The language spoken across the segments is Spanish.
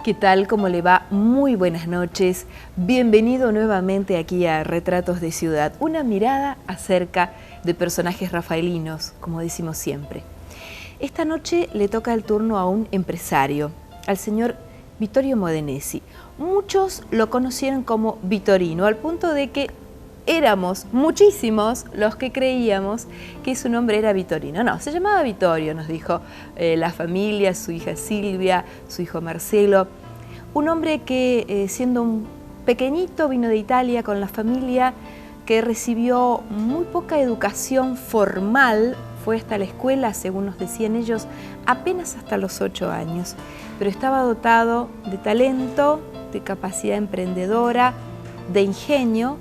¿Qué tal? ¿Cómo le va? Muy buenas noches. Bienvenido nuevamente aquí a Retratos de Ciudad. Una mirada acerca de personajes rafaelinos, como decimos siempre. Esta noche le toca el turno a un empresario, al señor Vittorio Modenesi. Muchos lo conocieron como Vittorino, al punto de que éramos muchísimos los que creíamos que su nombre era Vittorino. No, se llamaba Vittorio, nos dijo la familia, su hija Silvia, su hijo Marcelo. Un hombre que siendo un pequeñito vino de Italia con la familia, que recibió muy poca educación formal, fue hasta la escuela, según nos decían ellos, apenas hasta los 8 años. Pero estaba dotado de talento, de capacidad emprendedora, de ingenio,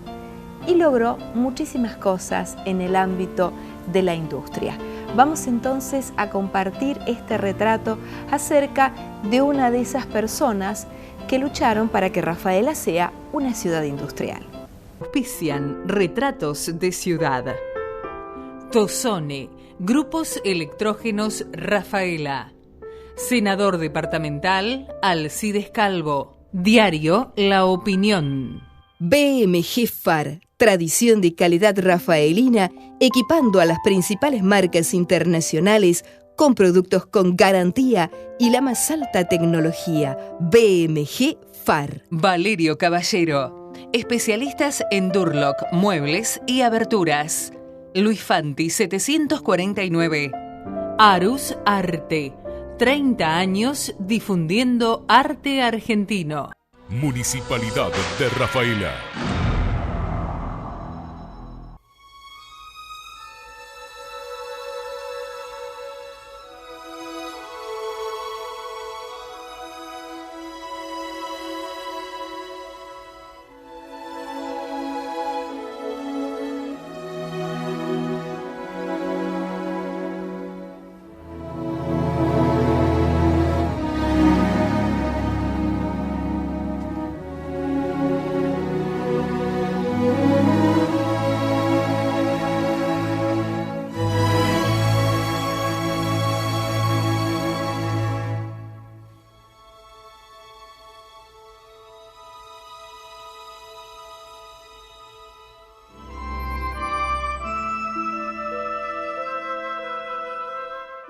y logró muchísimas cosas en el ámbito de la industria. Vamos entonces a compartir este retrato acerca de una de esas personas que lucharon para que Rafaela sea una ciudad industrial. Auspician Retratos de Ciudad. Tozone, Grupos Electrógenos Rafaela. Senador departamental Alcides Calvo. Diario La Opinión. BMG Far, tradición de calidad rafaelina, equipando a las principales marcas internacionales con productos con garantía y la más alta tecnología. BMG Far. Valerio Caballero, especialistas en Durlock, muebles y aberturas. Luis Fanti 749. Arus Arte, 30 años difundiendo arte argentino. Municipalidad de Rafaela.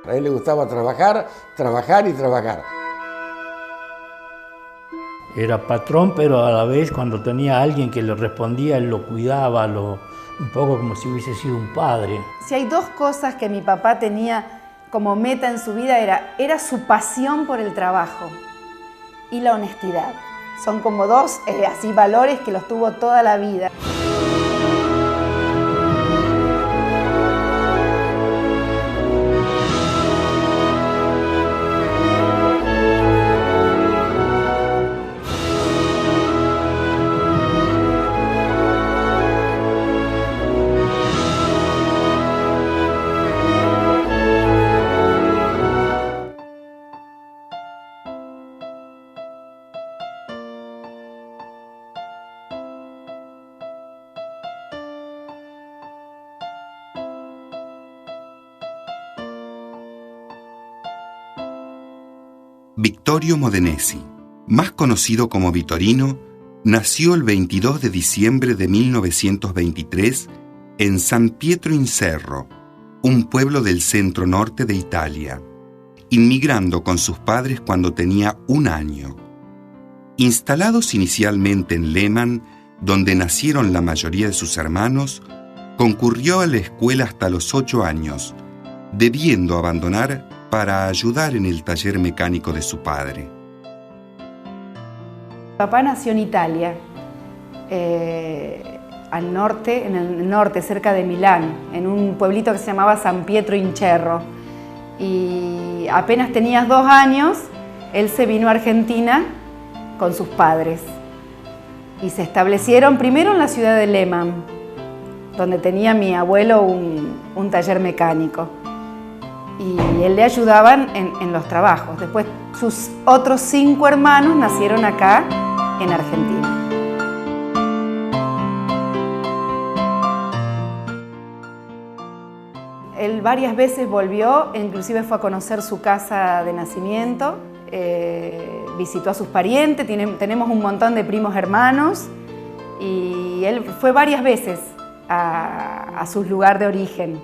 A él le gustaba trabajar y trabajar. Era patrón, pero a la vez cuando tenía a alguien que le respondía, él lo cuidaba, un poco como si hubiese sido un padre. Si hay dos cosas que mi papá tenía como meta en su vida, era su pasión por el trabajo y la honestidad. Son como dos así valores que los tuvo toda la vida. Vittorio Modenesi, más conocido como Vittorino, nació el 22 de diciembre de 1923 en San Pietro in Cerro, un pueblo del centro norte de Italia, inmigrando con sus padres cuando tenía 1 año. Instalados inicialmente en Lehmann, donde nacieron la mayoría de sus hermanos, concurrió a la escuela hasta los 8 años, debiendo abandonar para ayudar en el taller mecánico de su padre. Papá nació en Italia, al norte, en el norte, cerca de Milán, en un pueblito que se llamaba San Pietro in Cerro. Y apenas tenías 2 años, él se vino a Argentina con sus padres. Y se establecieron primero en la ciudad de Lehmann, donde tenía mi abuelo un taller mecánico. Y él le ayudaban en los trabajos. Después sus otros 5 hermanos nacieron acá en Argentina. Él varias veces volvió, inclusive fue a conocer su casa de nacimiento. visitó a sus parientes, tenemos un montón de primos hermanos y él fue varias veces a su lugar de origen.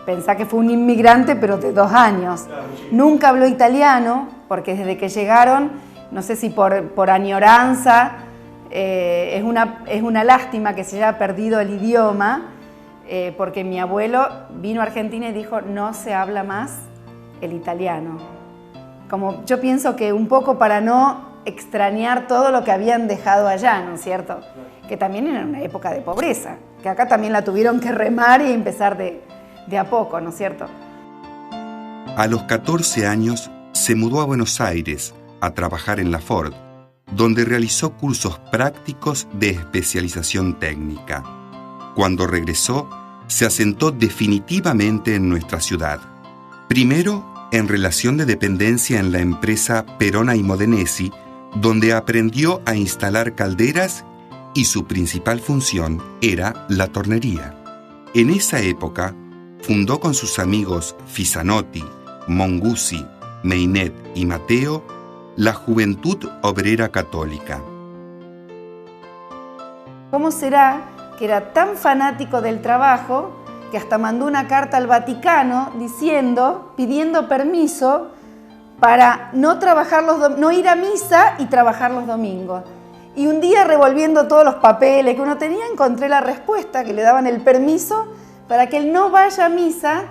Pensá que fue un inmigrante, pero de 2 años. Nunca habló italiano, porque desde que llegaron, no sé si por añoranza, es una lástima que se haya perdido el idioma, porque mi abuelo vino a Argentina y dijo, no se habla más el italiano. Como yo pienso que un poco para no extrañar todo lo que habían dejado allá, ¿no es cierto? Que también era una época de pobreza, que acá también la tuvieron que remar y empezar de a poco, ¿no es cierto? A los 14 años se mudó a Buenos Aires a trabajar en la Ford, donde realizó cursos prácticos de especialización técnica. Cuando regresó, se asentó definitivamente en nuestra ciudad. Primero, en relación de dependencia en la empresa Perona y Modenesi, donde aprendió a instalar calderas y su principal función era la tornería. En esa época, fundó con sus amigos Fisanotti, Mongusi, Meinet y Mateo la Juventud Obrera Católica. ¿Cómo será que era tan fanático del trabajo que hasta mandó una carta al Vaticano pidiendo permiso para no ir a misa y trabajar los domingos? Y un día, revolviendo todos los papeles que uno tenía, encontré la respuesta, que le daban el permiso para que él no vaya a misa,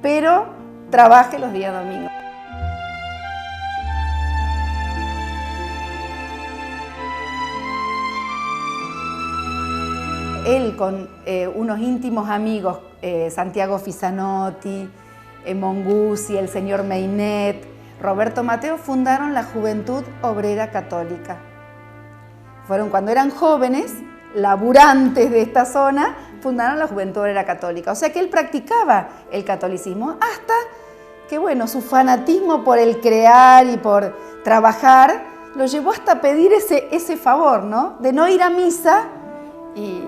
pero trabaje los días domingos. Él con unos íntimos amigos, Santiago Fisanotti, Mongusi, el señor Meinet, Roberto Mateo, fundaron la Juventud Obrera Católica. Fueron cuando eran jóvenes, laburantes de esta zona, fundaron la Juventud Obrera Católica. O sea que él practicaba el catolicismo hasta que, bueno, su fanatismo por el crear y por trabajar lo llevó hasta pedir ese favor, ¿no? De no ir a misa y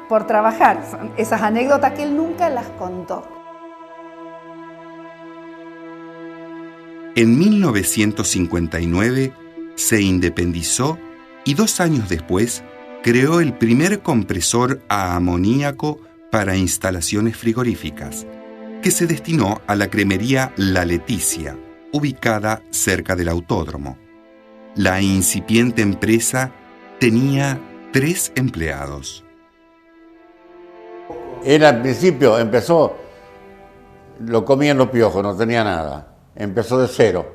por trabajar. Esas anécdotas que él nunca las contó. En 1959 se independizó y 2 años después creó el primer compresor a amoníaco para instalaciones frigoríficas, que se destinó a la cremería La Leticia, ubicada cerca del autódromo. La incipiente empresa tenía 3 empleados. Él al principio lo comían los piojos, no tenía nada. Empezó de cero.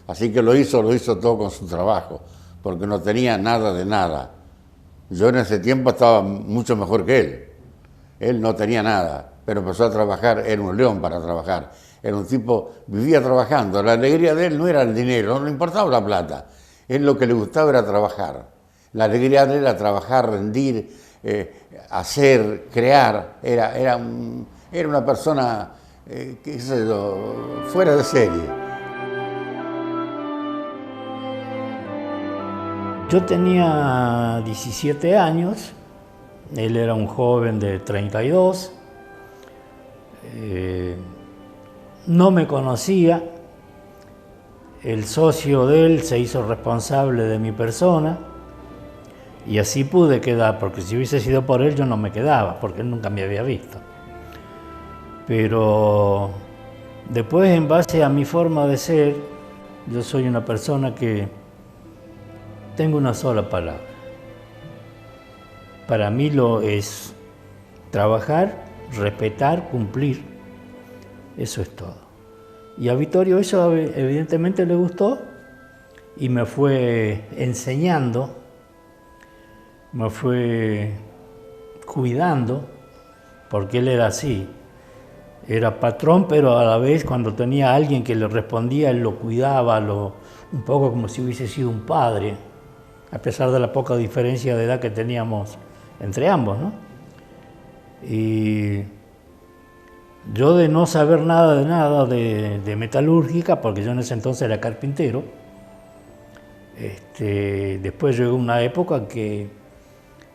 Así que lo hizo todo con su trabajo, porque no tenía nada de nada. Yo en ese tiempo estaba mucho mejor que él. Él no tenía nada, pero empezó a trabajar, era un león para trabajar. Era un tipo, vivía trabajando. La alegría de él no era el dinero, no le importaba la plata. Él lo que le gustaba era trabajar. La alegría de él era trabajar, rendir, hacer, crear. Era una persona, qué sé yo, fuera de serie. Yo tenía 17 años, él era un joven de 32, no me conocía, el socio de él se hizo responsable de mi persona y así pude quedar, porque si hubiese sido por él yo no me quedaba, porque él nunca me había visto. Pero después, en base a mi forma de ser, yo soy una persona que tengo una sola palabra. Para mí lo es trabajar, respetar, cumplir. Eso es todo. Y a Vittorio eso evidentemente le gustó y me fue enseñando, me fue cuidando, porque él era así. Era patrón, pero a la vez cuando tenía a alguien que le respondía, él lo cuidaba, un poco como si hubiese sido un padre, a pesar de la poca diferencia de edad que teníamos entre ambos, ¿no? Y yo, de no saber nada de metalúrgica, porque yo en ese entonces era carpintero, después llegó una época que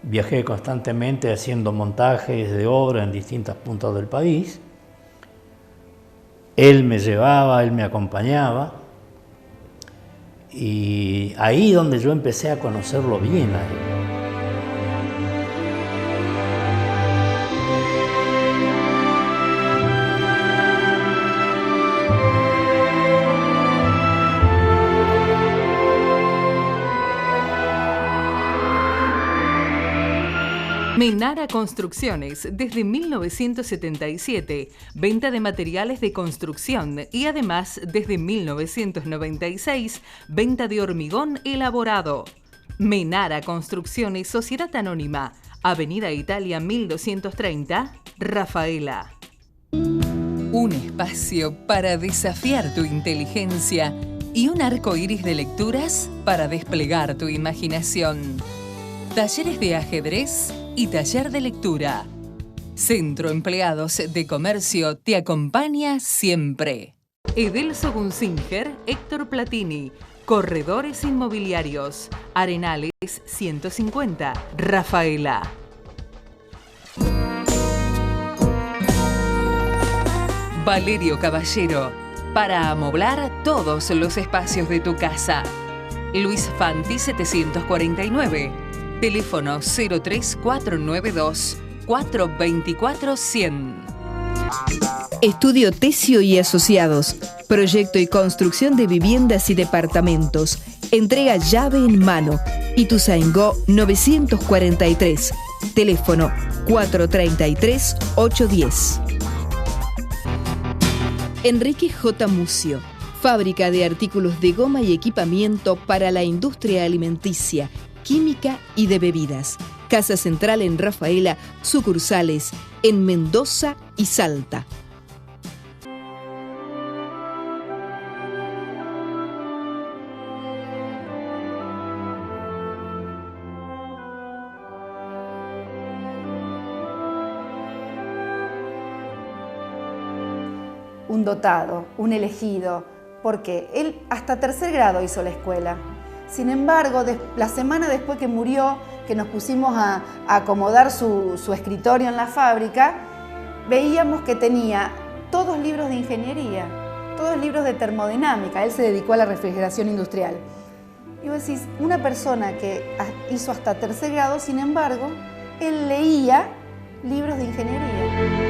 viajé constantemente haciendo montajes de obra en distintos puntos del país, Él me llevaba, él me acompañaba. Y ahí donde yo empecé a conocerlo bien a él. Menara Construcciones, desde 1977, venta de materiales de construcción y además desde 1996, venta de hormigón elaborado. Menara Construcciones, Sociedad Anónima, Avenida Italia 1230, Rafaela. Un espacio para desafiar tu inteligencia y un arco iris de lecturas para desplegar tu imaginación. Talleres de ajedrez y taller de lectura. Centro Empleados de Comercio te acompaña siempre. Edelso Gunzinger, Héctor Platini, Corredores Inmobiliarios, Arenales 150, Rafaela. Valerio Caballero, para amoblar todos los espacios de tu casa. Luis Fanti 749. Teléfono 03492 424 100. Estudio Tesio y Asociados. Proyecto y construcción de viviendas y departamentos. Entrega llave en mano. Ituzaingó 943. Teléfono 433-810. Enrique J. Mucio. Fábrica de artículos de goma y equipamiento para la industria alimenticia, química y de bebidas. Casa central en Rafaela, sucursales en Mendoza y Salta. Un dotado, un elegido, porque él hasta tercer grado hizo la escuela. Sin embargo, la semana después que murió, que nos pusimos a acomodar su escritorio en la fábrica, veíamos que tenía todos libros de ingeniería, todos libros de termodinámica. Él se dedicó a la refrigeración industrial. Y vos decís, una persona que hizo hasta tercer grado, sin embargo, él leía libros de ingeniería.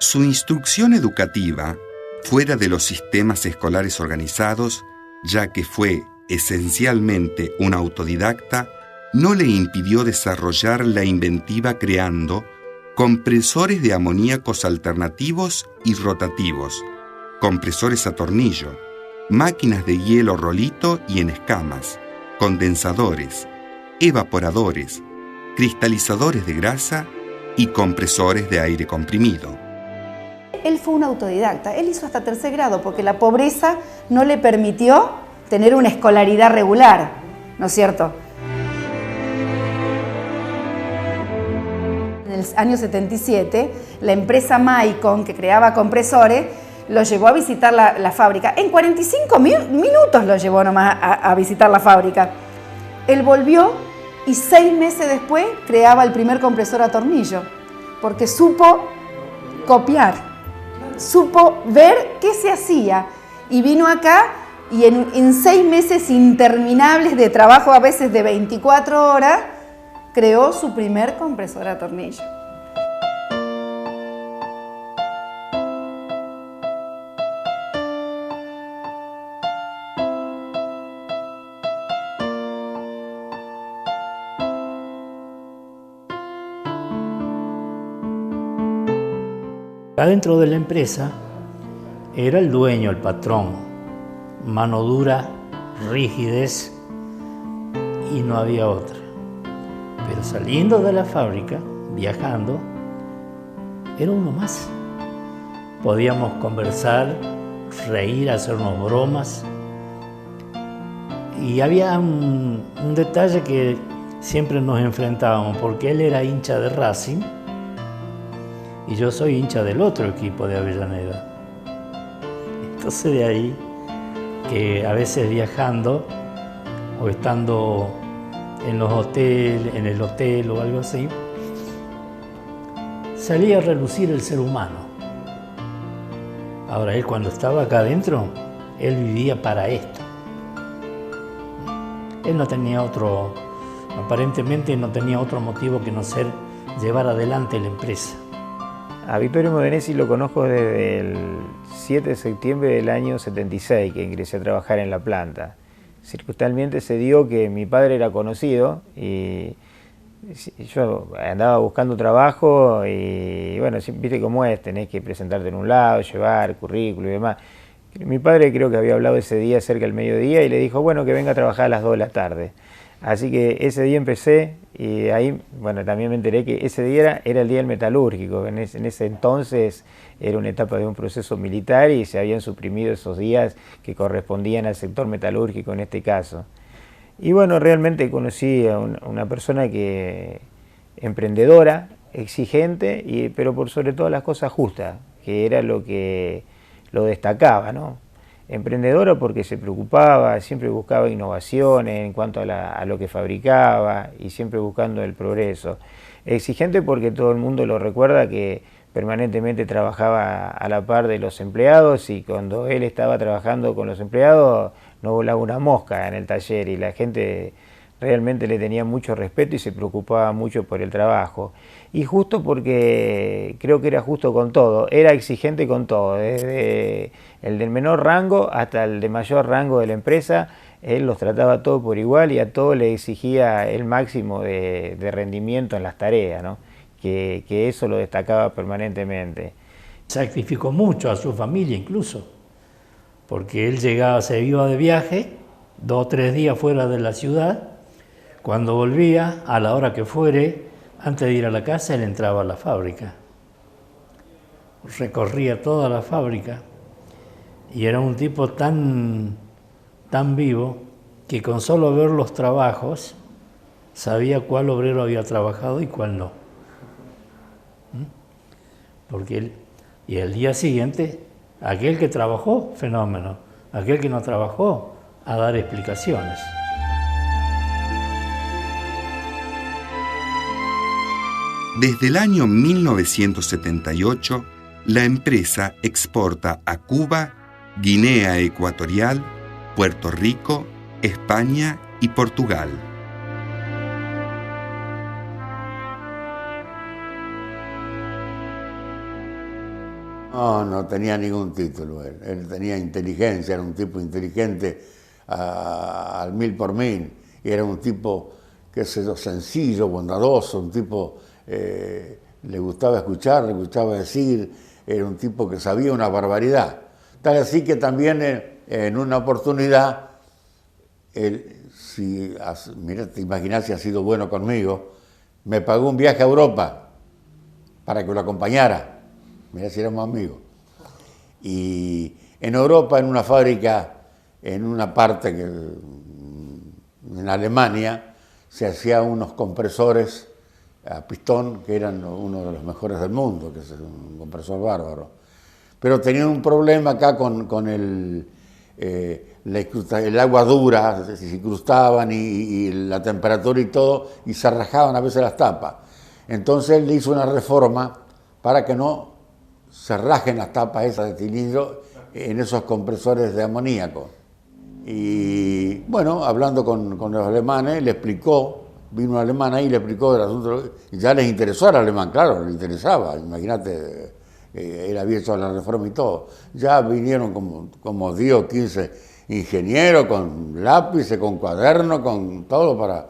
Su instrucción educativa, fuera de los sistemas escolares organizados, ya que fue esencialmente un autodidacta, no le impidió desarrollar la inventiva creando compresores de amoníacos alternativos y rotativos, compresores a tornillo, máquinas de hielo rolito y en escamas, condensadores, evaporadores, cristalizadores de grasa y compresores de aire comprimido. Él fue un autodidacta, él hizo hasta tercer grado porque la pobreza no le permitió tener una escolaridad regular, ¿no es cierto? En el año 77, la empresa Maicon, que creaba compresores, lo llevó a visitar la fábrica. En 45 minutos lo llevó nomás a visitar la fábrica. Él volvió y 6 meses después creaba el primer compresor a tornillo, porque supo copiar. Supo ver qué se hacía y vino acá y en 6 meses interminables de trabajo, a veces de 24 horas, creó su primer compresor a tornillo. Adentro de la empresa era el dueño, el patrón, mano dura, rigidez y no había otra. Pero saliendo de la fábrica, viajando, era uno más. Podíamos conversar, reír, hacernos bromas. Y había un detalle que siempre nos enfrentábamos, porque él era hincha de Racing y yo soy hincha del otro equipo de Avellaneda. Entonces de ahí que a veces viajando o estando en el hotel o algo así, salía a relucir el ser humano. Ahora, él cuando estaba acá adentro, él vivía para esto. Él no tenía aparentemente no tenía otro motivo que no ser llevar adelante la empresa. A Vittorio Modenesi lo conozco desde el 7 de septiembre del año 76, que ingresé a trabajar en la planta. Circunstancialmente se dio que mi padre era conocido y yo andaba buscando trabajo y bueno, viste cómo es, tenés que presentarte en un lado, llevar currículum y demás. Mi padre creo que había hablado ese día cerca del mediodía y le dijo, bueno, que venga a trabajar a las 2 de la tarde. Así que ese día empecé y ahí, bueno, también me enteré que ese día era el día del metalúrgico. En ese entonces era una etapa de un proceso militar y se habían suprimido esos días que correspondían al sector metalúrgico en este caso. Y bueno, realmente conocí a una persona emprendedora, exigente, pero por sobre todas las cosas justa, que era lo que lo destacaba, ¿no? Emprendedora porque se preocupaba, siempre buscaba innovaciones en cuanto a lo que fabricaba y siempre buscando el progreso. Exigente porque todo el mundo lo recuerda que permanentemente trabajaba a la par de los empleados y cuando él estaba trabajando con los empleados no volaba una mosca en el taller y la gente realmente le tenía mucho respeto y se preocupaba mucho por el trabajo. Y justo porque creo que era justo con todo, era exigente con todo, desde el del menor rango hasta el de mayor rango de la empresa, él los trataba todos por igual y a todos le exigía el máximo de rendimiento en las tareas, ¿no? Que eso lo destacaba permanentemente. Sacrificó mucho a su familia incluso, porque él se iba de viaje, 2 o 3 días fuera de la ciudad. Cuando volvía, a la hora que fuere, antes de ir a la casa, él entraba a la fábrica. Recorría toda la fábrica y era un tipo tan vivo que con solo ver los trabajos sabía cuál obrero había trabajado y cuál no. Y el día siguiente, aquel que trabajó, fenómeno. Aquel que no trabajó, a dar explicaciones. Desde el año 1978, la empresa exporta a Cuba, Guinea Ecuatorial, Puerto Rico, España y Portugal. No tenía ningún título él. Él tenía inteligencia, era un tipo inteligente al 1000 por 1000. Y era un tipo, qué sé yo, sencillo, bondadoso, un tipo, le gustaba escuchar, le gustaba decir, era un tipo que sabía una barbaridad. Tal así que también en una oportunidad, mira, te imaginas si ha sido bueno conmigo, me pagó un viaje a Europa para que lo acompañara. Mirá si éramos amigos. Y en Europa, en una fábrica, en una parte en Alemania, se hacían unos compresores a pistón que eran uno de los mejores del mundo, que es un compresor bárbaro. Pero tenían un problema acá con el agua dura, se incrustaban y la temperatura y todo, y se rajaban a veces las tapas. Entonces él hizo una reforma para que no se rajen las tapas esas de cilindro en esos compresores de amoníaco. Y bueno, hablando con los alemanes, le explicó, vino un alemán ahí y le explicó del asunto, y ya les interesó al alemán, claro, le interesaba, imagínate, él había hecho la reforma y todo. Ya vinieron como 10 o 15 ingenieros con lápices, con cuadernos, con todo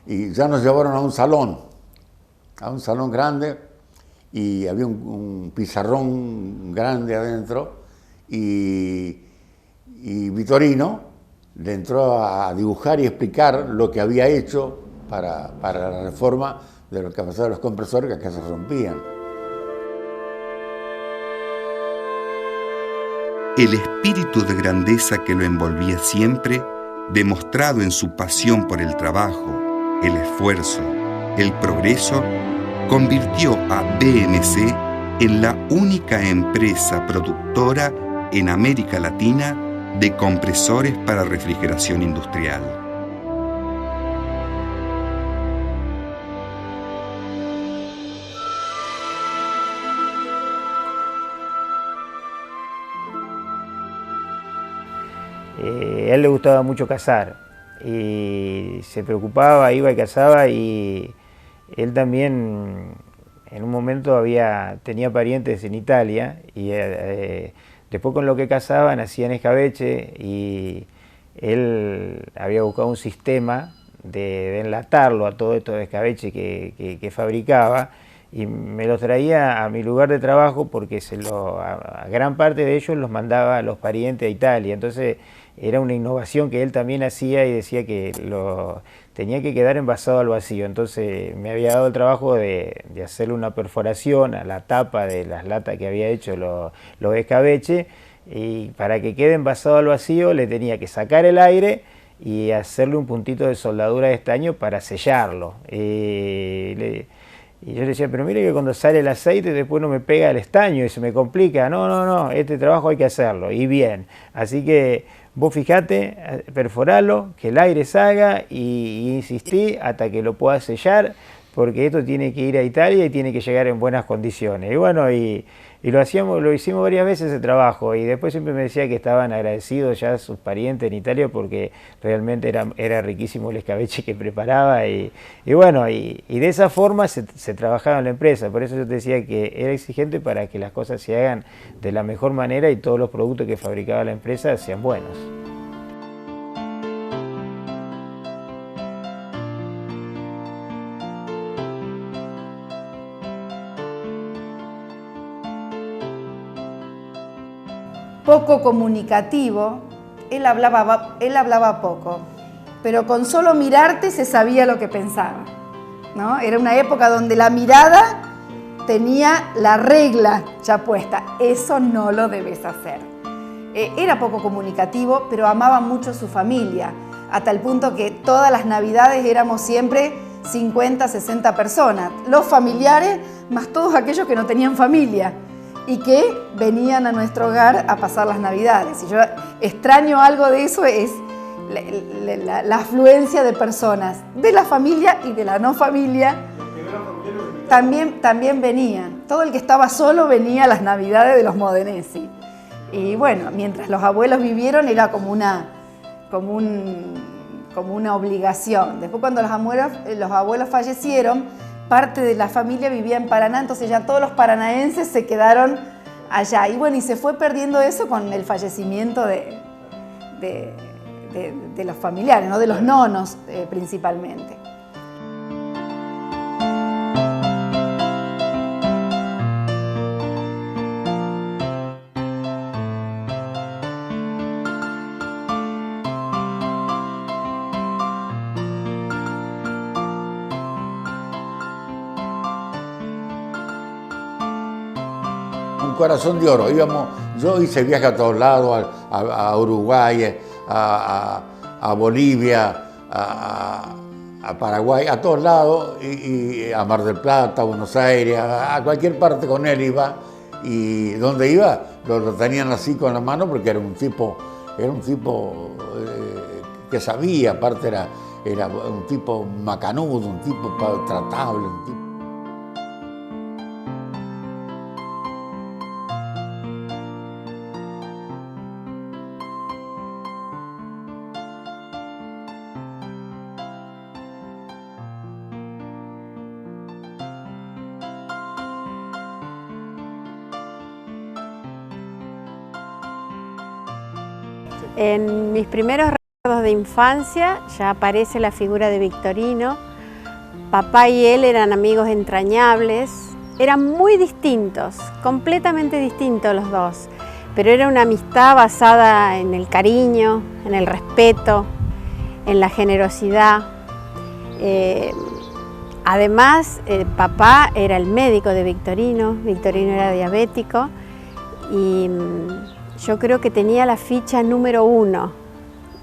y ya nos llevaron a un salón grande, y había un pizarrón grande adentro y Vittorino le entró a dibujar y explicar lo que había hecho para la reforma de los capacidades de los compresores que acá se rompían. El espíritu de grandeza que lo envolvía siempre, demostrado en su pasión por el trabajo, el esfuerzo, el progreso, convirtió a BMC en la única empresa productora en América Latina de compresores para refrigeración industrial. A él le gustaba mucho cazar y se preocupaba, iba y cazaba, y él también en un momento tenía parientes en Italia y después con lo que cazaban hacían escabeche, y él había buscado un sistema de enlatarlo a todo esto de escabeche que fabricaba, y me los traía a mi lugar de trabajo porque a gran parte de ellos los mandaba a los parientes a Italia. Entonces era una innovación que él también hacía y decía que tenía que quedar envasado al vacío. Entonces me había dado el trabajo de hacerle una perforación a la tapa de las latas que había hecho los escabeche, y para que quede envasado al vacío le tenía que sacar el aire y hacerle un puntito de soldadura de estaño para sellarlo. Y yo le decía, pero mire que cuando sale el aceite después no me pega el estaño y se me complica. No, este trabajo hay que hacerlo, y bien. Así que vos fijate, perforalo, que el aire salga, y insistí hasta que lo puedas sellar, porque esto tiene que ir a Italia y tiene que llegar en buenas condiciones. Y bueno, y lo hicimos varias veces ese trabajo, y después siempre me decía que estaban agradecidos ya sus parientes en Italia porque realmente era riquísimo el escabeche que preparaba, y bueno, y de esa forma se trabajaba en la empresa. Por eso yo te decía que era exigente para que las cosas se hagan de la mejor manera y todos los productos que fabricaba la empresa sean buenos. Poco comunicativo, él hablaba poco, pero con solo mirarte se sabía lo que pensaba, ¿no? Era una época donde la mirada tenía la regla ya puesta, eso no lo debes hacer. Era poco comunicativo, pero amaba mucho su familia, hasta el punto que todas las navidades éramos siempre 50, 60 personas, los familiares más todos aquellos que no tenían familia y que venían a nuestro hogar a pasar las navidades. Y yo extraño algo de eso, es la afluencia de personas, de la familia y de la no familia. También venían. Todo el que estaba solo venía a las navidades de los Modenesi. Y bueno, mientras los abuelos vivieron era como una obligación. Después cuando los abuelos fallecieron, parte de la familia vivía en Paraná, entonces ya todos los paranaenses se quedaron allá. Y bueno, y se fue perdiendo eso con el fallecimiento de los familiares, ¿no? De los nonos principalmente. Corazón de oro. Yo hice viaje a todos lados, a Uruguay, a Bolivia, a Paraguay, a todos lados, y a Mar del Plata, a Buenos Aires, a cualquier parte con él iba, y donde iba lo tenían así con la mano porque era un tipo que sabía, aparte era un tipo macanudo, un tipo tratable, un tipo. En mis primeros recuerdos de infancia ya aparece la figura de Victorino. Papá y él eran amigos entrañables, eran muy distintos, completamente distintos los dos, pero era una amistad basada en el cariño, en el respeto, en la generosidad. Además, papá era el médico de Victorino, Victorino era diabético y yo creo que tenía la ficha número 1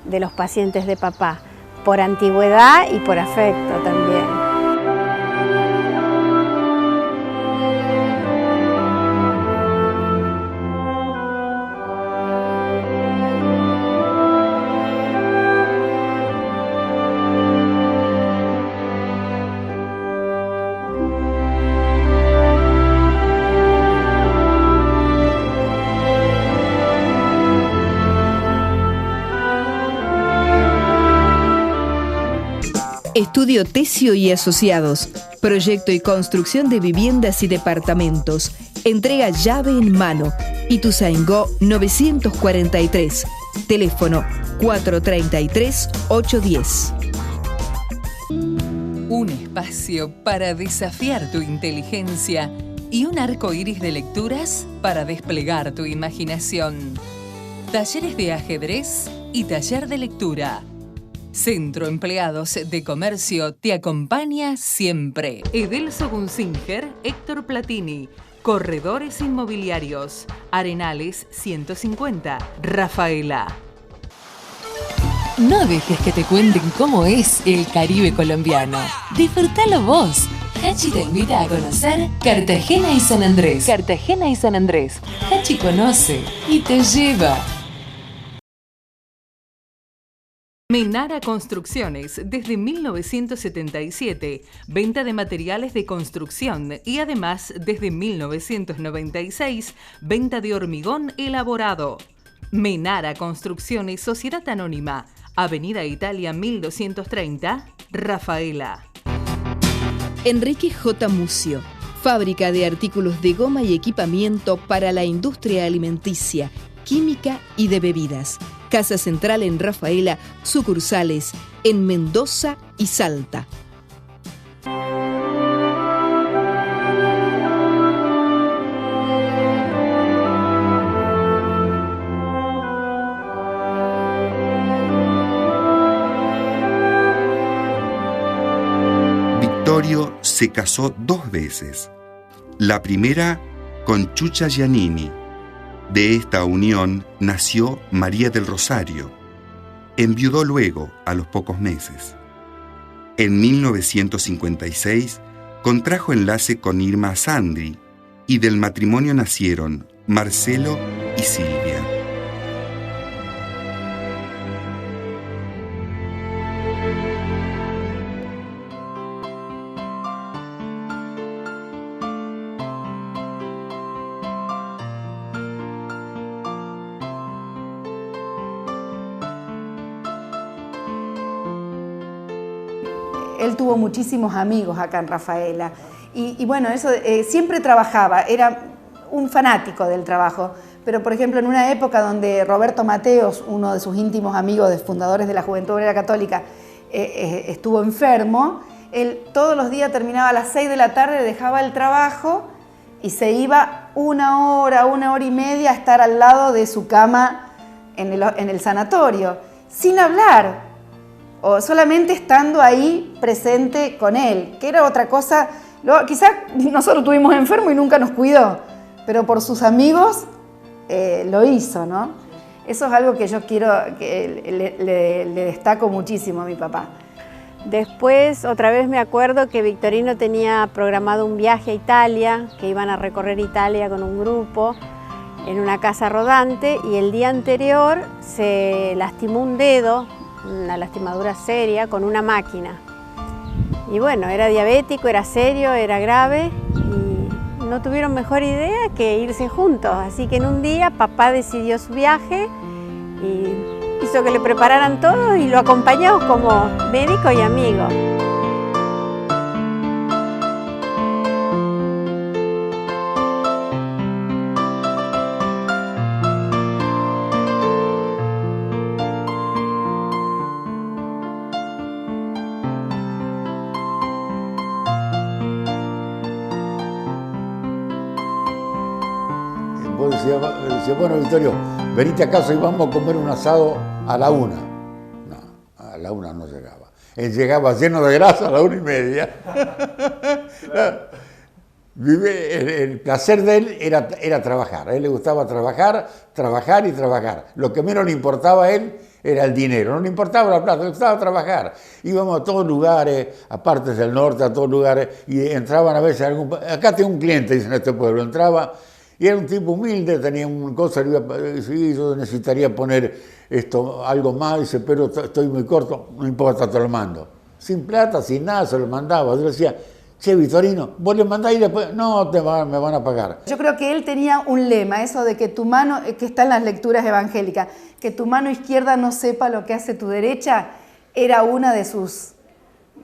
de los pacientes de papá, por antigüedad y por afecto también. Estudio Tesio y Asociados. Proyecto y construcción de viviendas y departamentos. Entrega llave en mano. Ituzaingó 943. Teléfono 433-810. Un espacio para desafiar tu inteligencia y un arco iris de lecturas para desplegar tu imaginación. Talleres de ajedrez y taller de lectura. Centro Empleados de Comercio te acompaña siempre. Edelso Gunzinger, Héctor Platini. Corredores Inmobiliarios. Arenales 150. Rafaela. No dejes que te cuenten cómo es el Caribe colombiano. Disfrútalo vos. Hachi te invita a conocer Cartagena y San Andrés. Cartagena y San Andrés. Hachi conoce y te lleva. Menara Construcciones, desde 1977, venta de materiales de construcción y además desde 1996, venta de hormigón elaborado. Menara Construcciones, Sociedad Anónima, Avenida Italia 1230, Rafaela. Enrique J. Mucio, fábrica de artículos de goma y equipamiento para la industria alimenticia, química y de bebidas. Casa Central en Rafaela, sucursales en Mendoza y Salta. Vittorio se casó 2 veces. La primera con Chucha Giannini. De esta unión nació María del Rosario. Enviudó luego, a los pocos meses. En 1956 contrajo enlace con Irma Sandri y del matrimonio nacieron Marcelo y Silvia. Él tuvo muchísimos amigos acá en Rafaela y bueno, eso siempre trabajaba, era un fanático del trabajo, pero por ejemplo en una época donde Roberto Mateos, uno de sus íntimos amigos, de fundadores de la Juventud Obrera Católica, estuvo enfermo, él todos los días terminaba a las 6 de la tarde, dejaba el trabajo y se iba una hora y media a estar al lado de su cama en el sanatorio, sin hablar, o solamente estando ahí presente con él, que era otra cosa. Quizás nosotros tuvimos enfermo y nunca nos cuidó, pero por sus amigos lo hizo, ¿no? Eso es algo que yo quiero, que le destaco muchísimo a mi papá. Después, otra vez me acuerdo que Victorino tenía programado un viaje a Italia, que iban a recorrer Italia con un grupo en una casa rodante, y el día anterior se lastimó un dedo, una lastimadura seria, con una máquina. Y bueno, era diabético, era serio, era grave y no tuvieron mejor idea que irse juntos. Así que en un día papá decidió su viaje y hizo que le prepararan todo y lo acompañamos como médico y amigo. Decía, bueno, Vittorio, venite a casa y vamos a comer un asado a la 1. No, a la 1 no llegaba. Él llegaba lleno de grasa a la 1:30. El placer de él era trabajar. A él le gustaba trabajar. Lo que menos le importaba a él era el dinero. No le importaba la plata, le gustaba trabajar. Íbamos a todos lugares, a partes del norte, a todos lugares, y entraban a veces acá tengo un cliente, dice en este pueblo, entraba. Y era un tipo humilde, tenía una cosa, sí, yo necesitaría poner algo más, dice, pero estoy muy corto, no importa, te lo mando. Sin plata, sin nada, se lo mandaba. Yo le decía, che, Vittorino, vos le mandás y después, no, me van a pagar. Yo creo que él tenía un lema, eso de que tu mano, que está en las lecturas evangélicas, que tu mano izquierda no sepa lo que hace tu derecha, era una de sus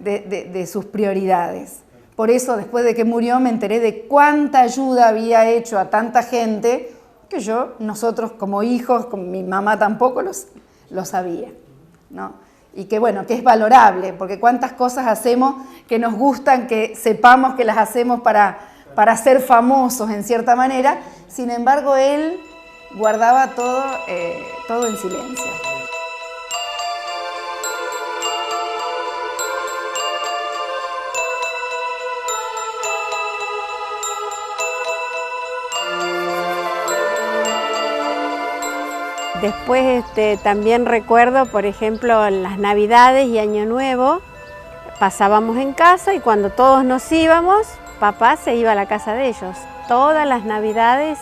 de sus prioridades. Por eso, después de que murió, me enteré de cuánta ayuda había hecho a tanta gente que nosotros como hijos, con mi mamá tampoco lo sabía, ¿no? Y que bueno, que es valorable, porque cuántas cosas hacemos que nos gustan, que sepamos que las hacemos para ser famosos en cierta manera. Sin embargo, él guardaba todo en silencio. Después también recuerdo, por ejemplo, en las Navidades y Año Nuevo, pasábamos en casa y cuando todos nos íbamos, papá se iba a la casa de ellos. Todas las Navidades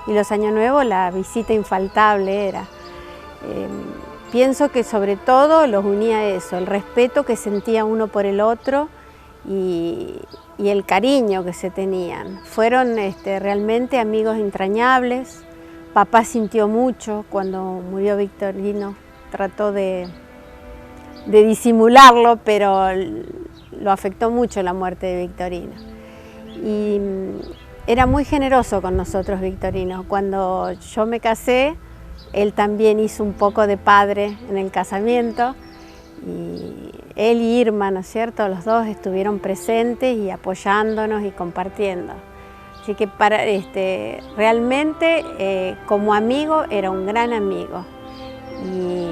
y los Años Nuevos la visita infaltable era. Pienso que sobre todo los unía eso, el respeto que sentía uno por el otro y el cariño que se tenían. Fueron realmente amigos entrañables. Papá sintió mucho cuando murió Victorino, trató de disimularlo, pero lo afectó mucho la muerte de Victorino. Y era muy generoso con nosotros, Victorino. Cuando yo me casé, él también hizo un poco de padre en el casamiento. Y él y Irma, ¿no es cierto?, los dos estuvieron presentes y apoyándonos y compartiendo. Así que realmente como amigo era un gran amigo y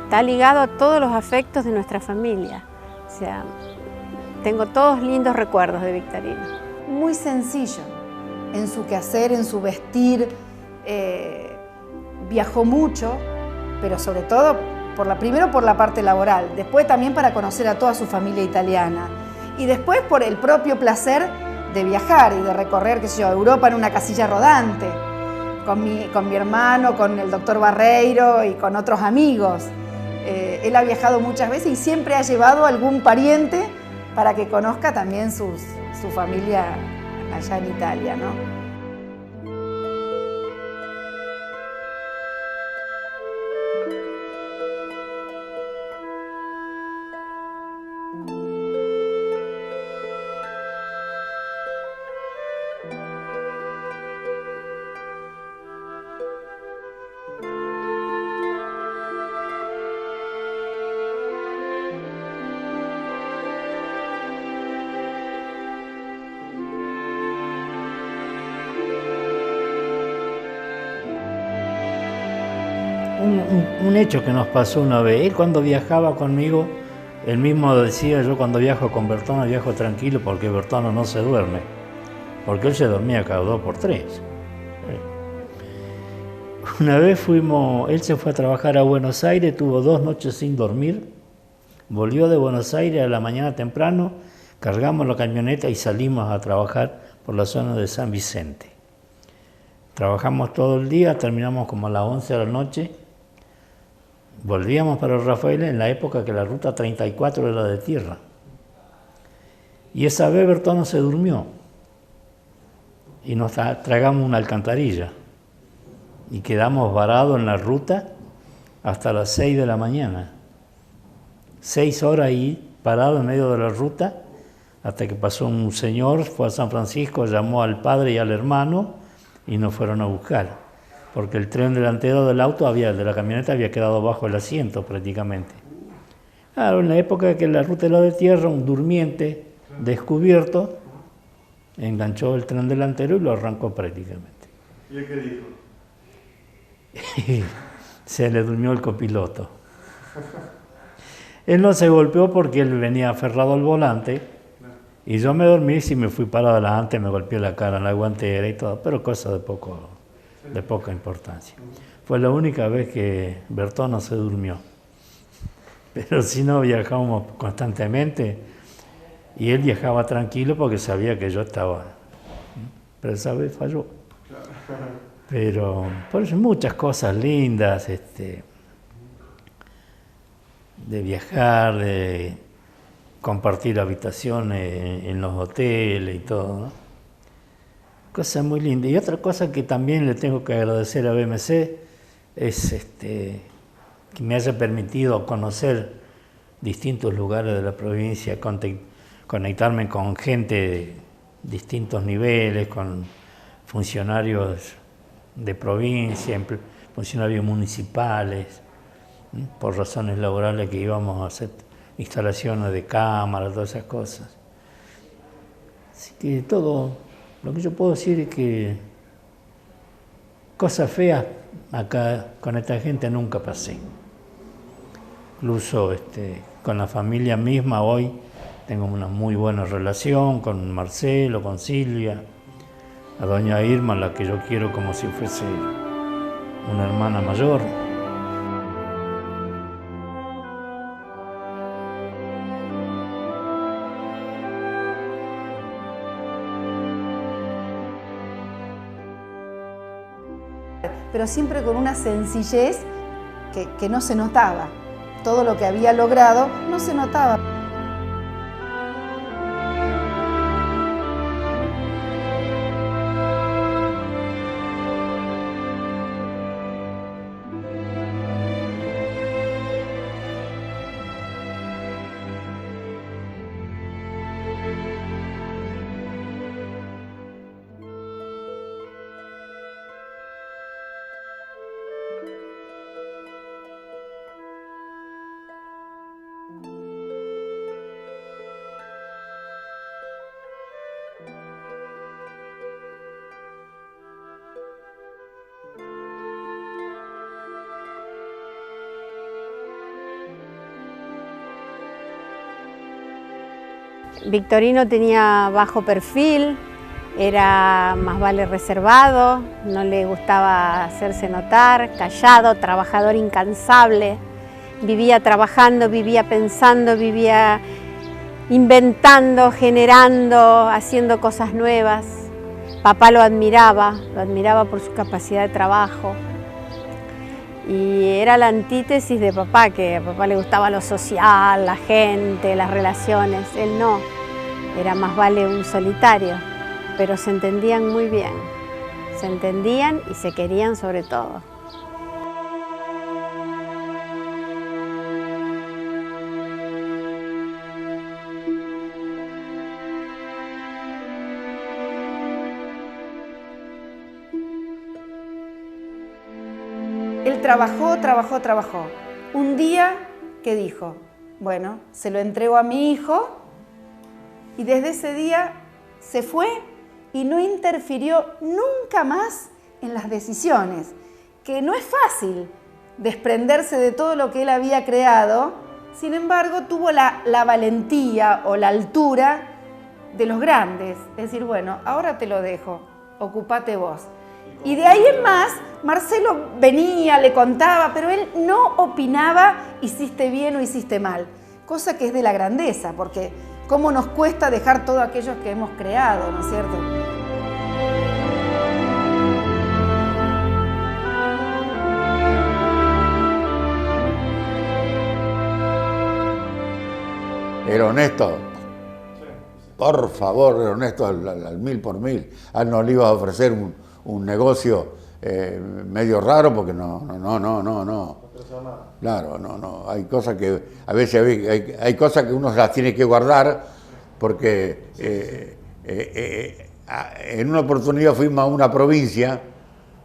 está ligado a todos los afectos de nuestra familia. O sea, tengo todos lindos recuerdos de Victorino. Muy sencillo en su quehacer, en su vestir. Viajó mucho, pero sobre todo primero por la parte laboral, después también para conocer a toda su familia italiana y después por el propio placer de viajar y de recorrer, qué sé yo, Europa en una casilla rodante, con mi hermano, con el doctor Barreiro y con otros amigos. Él ha viajado muchas veces y siempre ha llevado a algún pariente para que conozca también su familia allá en Italia, ¿no? Un hecho que nos pasó una vez, él cuando viajaba conmigo, él mismo decía, yo cuando viajo con Bertone viajo tranquilo porque Bertone no se duerme, porque él se dormía cada 2 por 3. Una vez él se fue a trabajar a Buenos Aires, tuvo 2 noches sin dormir, volvió de Buenos Aires a la mañana temprano, cargamos la camioneta y salimos a trabajar por la zona de San Vicente. Trabajamos todo el día, terminamos como a las 11 de la noche, volvíamos para Rafaela en la época que la ruta 34 era de tierra. Y esa vez Bertone se durmió y nos tragamos una alcantarilla y quedamos varados en la ruta hasta las 6 de la mañana. 6 horas ahí parados en medio de la ruta hasta que pasó un señor, fue a San Francisco, llamó al padre y al hermano y nos fueron a buscar. Porque el tren delantero del auto, de la camioneta, había quedado bajo el asiento prácticamente. Claro, en la época que la ruta era de tierra, un durmiente descubierto enganchó el tren delantero y lo arrancó prácticamente. ¿Y él qué dijo? Se le durmió el copiloto. Él no se golpeó porque él venía aferrado al volante y yo me dormí y me fui para adelante, me golpeé la cara en la guantera y todo, pero cosa de poca importancia. Fue la única vez que Bertone se durmió. Pero si no, viajábamos constantemente y él viajaba tranquilo porque sabía que yo estaba. Pero esa vez falló. Pero por eso muchas cosas lindas de viajar, de compartir habitaciones en los hoteles y todo, ¿no? Cosa muy linda. Y otra cosa que también le tengo que agradecer a BMC es que me haya permitido conocer distintos lugares de la provincia, conectarme con gente de distintos niveles, con funcionarios de provincia, funcionarios municipales, por razones laborales que íbamos a hacer instalaciones de cámaras, todas esas cosas. Así que todo, lo que yo puedo decir es que cosas feas acá con esta gente nunca pasé. Incluso con la familia misma hoy tengo una muy buena relación con Marcelo, con Silvia, a doña Irma, la que yo quiero como si fuese una hermana mayor. Pero siempre con una sencillez que no se notaba. Todo lo que había logrado no se notaba. Victorino tenía bajo perfil, era más vale reservado, no le gustaba hacerse notar, callado, trabajador incansable, vivía trabajando, vivía pensando, vivía inventando, generando, haciendo cosas nuevas. Papá lo admiraba por su capacidad de trabajo. Y era la antítesis de papá, que a papá le gustaba lo social, la gente, las relaciones. Él no, era más vale un solitario, pero se entendían muy bien. Se entendían y se querían sobre todo. Él trabajó. Un día que dijo, bueno, se lo entrego a mi hijo, y desde ese día se fue y no interfirió nunca más en las decisiones, que no es fácil desprenderse de todo lo que él había creado. Sin embargo, tuvo la valentía o la altura de los grandes, es decir, bueno, ahora te lo dejo, ocupate vos. Y de ahí en más, Marcelo venía, le contaba, pero él no opinaba, hiciste bien o hiciste mal, cosa que es de la grandeza, porque cómo nos cuesta dejar todo aquello que hemos creado, ¿no es cierto? Era honesto. Por favor, era honesto al 1000 por 1000. A él no le ibas a ofrecer un negocio medio raro porque no. Claro, no. Hay cosas que a veces hay cosas que uno las tiene que guardar porque en una oportunidad fuimos a una provincia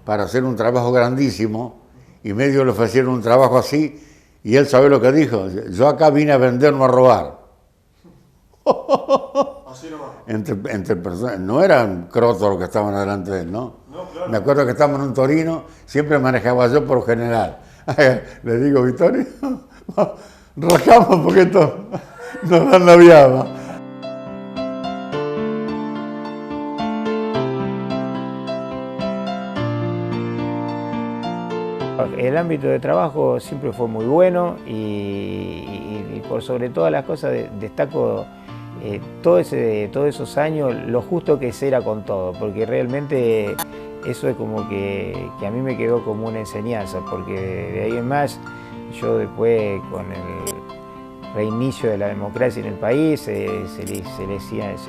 para hacer un trabajo grandísimo y medio le ofrecieron un trabajo así y él sabe lo que dijo. Yo acá vine a vender, no a robar. Así nomás. Entre personas, no eran crotos los que estaban delante de él, ¿no? No, claro. Me acuerdo que estábamos en un Torino, siempre manejaba yo por general. Le digo, Victorio, rajamos porque esto nos dan la viaba. El ámbito de trabajo siempre fue muy bueno y por sobre todas las cosas destaco todos esos años lo justo que se era con todo, porque realmente eso es como que a mí me quedó como una enseñanza, porque de ahí en más yo después con el reinicio de la democracia en el país se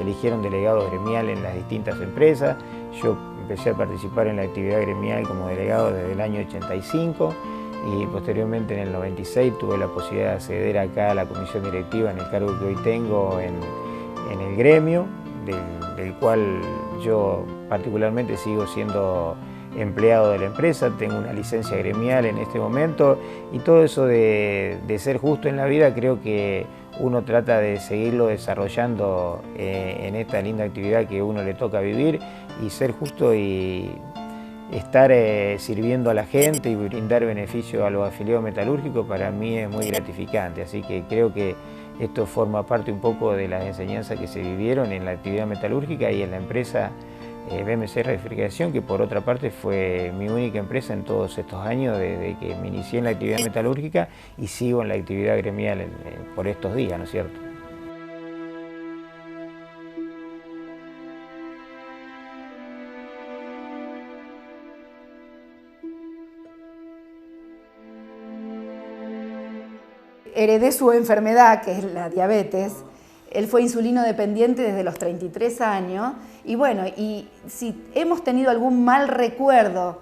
eligieron delegados gremiales en las distintas empresas. Yo empecé a participar en la actividad gremial como delegado desde el año 85 y posteriormente en el 96 tuve la posibilidad de acceder acá a la comisión directiva en el cargo que hoy tengo en el gremio, del cual yo particularmente sigo siendo empleado de la empresa, tengo una licencia gremial en este momento y todo eso de ser justo en la vida creo que uno trata de seguirlo desarrollando en esta linda actividad que uno le toca vivir y ser justo y estar sirviendo a la gente y brindar beneficio a los afiliados metalúrgicos para mí es muy gratificante, así que creo que esto forma parte un poco de las enseñanzas que se vivieron en la actividad metalúrgica y en la empresa BMC Refrigeración, que por otra parte fue mi única empresa en todos estos años desde que me inicié en la actividad metalúrgica y sigo en la actividad gremial por estos días, ¿no es cierto? Heredé su enfermedad, que es la diabetes. Él fue insulino dependiente desde los 33 años y bueno, y si hemos tenido algún mal recuerdo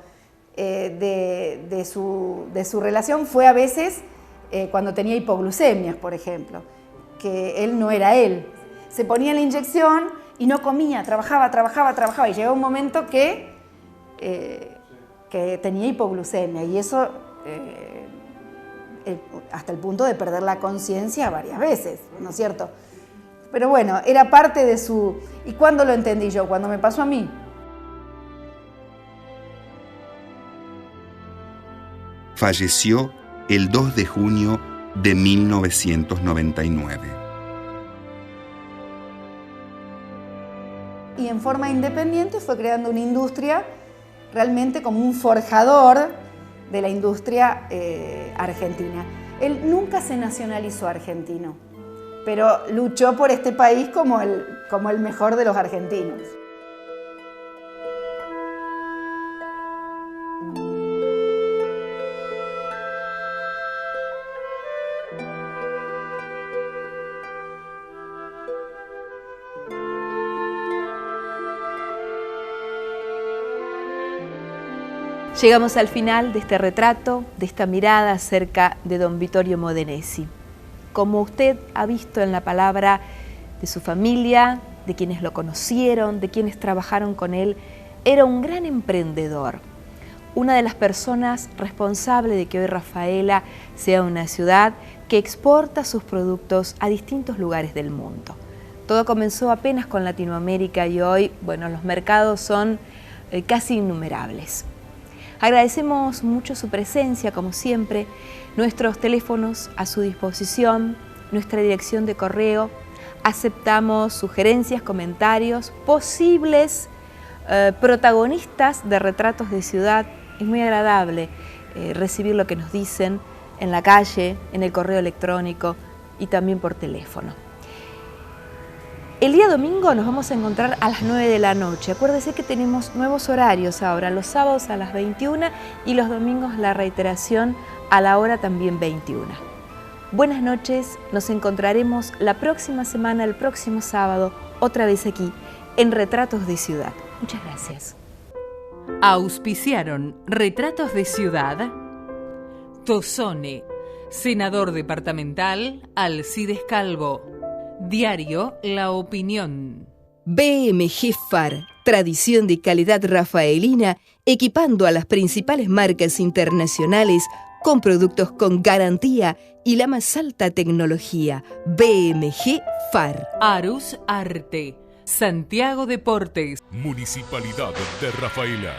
de su relación fue a veces cuando tenía hipoglucemias, por ejemplo, que él no era él. Se ponía la inyección y no comía, trabajaba y llegó un momento que tenía hipoglucemia y eso hasta el punto de perder la conciencia varias veces, ¿no es cierto? Pero bueno, era parte de su... ¿Y cuándo lo entendí yo? Cuando me pasó a mí. Falleció el 2 de junio de 1999. Y en forma independiente fue creando una industria realmente como un forjador de la industria argentina. Él nunca se nacionalizó argentino, pero luchó por este país como el mejor de los argentinos. Llegamos al final de este retrato, de esta mirada acerca de don Vittorio Modenesi. Como usted ha visto en la palabra de su familia, de quienes lo conocieron, de quienes trabajaron con él, era un gran emprendedor, una de las personas responsables de que hoy Rafaela sea una ciudad que exporta sus productos a distintos lugares del mundo. Todo comenzó apenas con Latinoamérica y hoy, bueno, los mercados son casi innumerables. Agradecemos mucho su presencia, como siempre, nuestros teléfonos a su disposición, nuestra dirección de correo, aceptamos sugerencias, comentarios, posibles protagonistas de retratos de ciudad. Es muy agradable recibir lo que nos dicen en la calle, en el correo electrónico y también por teléfono. El día domingo nos vamos a encontrar a las 9 de la noche. Acuérdese que tenemos nuevos horarios ahora, los sábados a las 21 y los domingos la reiteración a la hora también 21. Buenas noches, nos encontraremos la próxima semana, el próximo sábado, otra vez aquí, en Retratos de Ciudad. Muchas gracias. Auspiciaron Retratos de Ciudad, Tosone, senador departamental Alcides Calvo. Diario La Opinión. BMG Far, tradición de calidad rafaelina, equipando a las principales marcas internacionales con productos con garantía y la más alta tecnología. BMG Far. Arus Arte, Santiago Deportes. Municipalidad de Rafaela.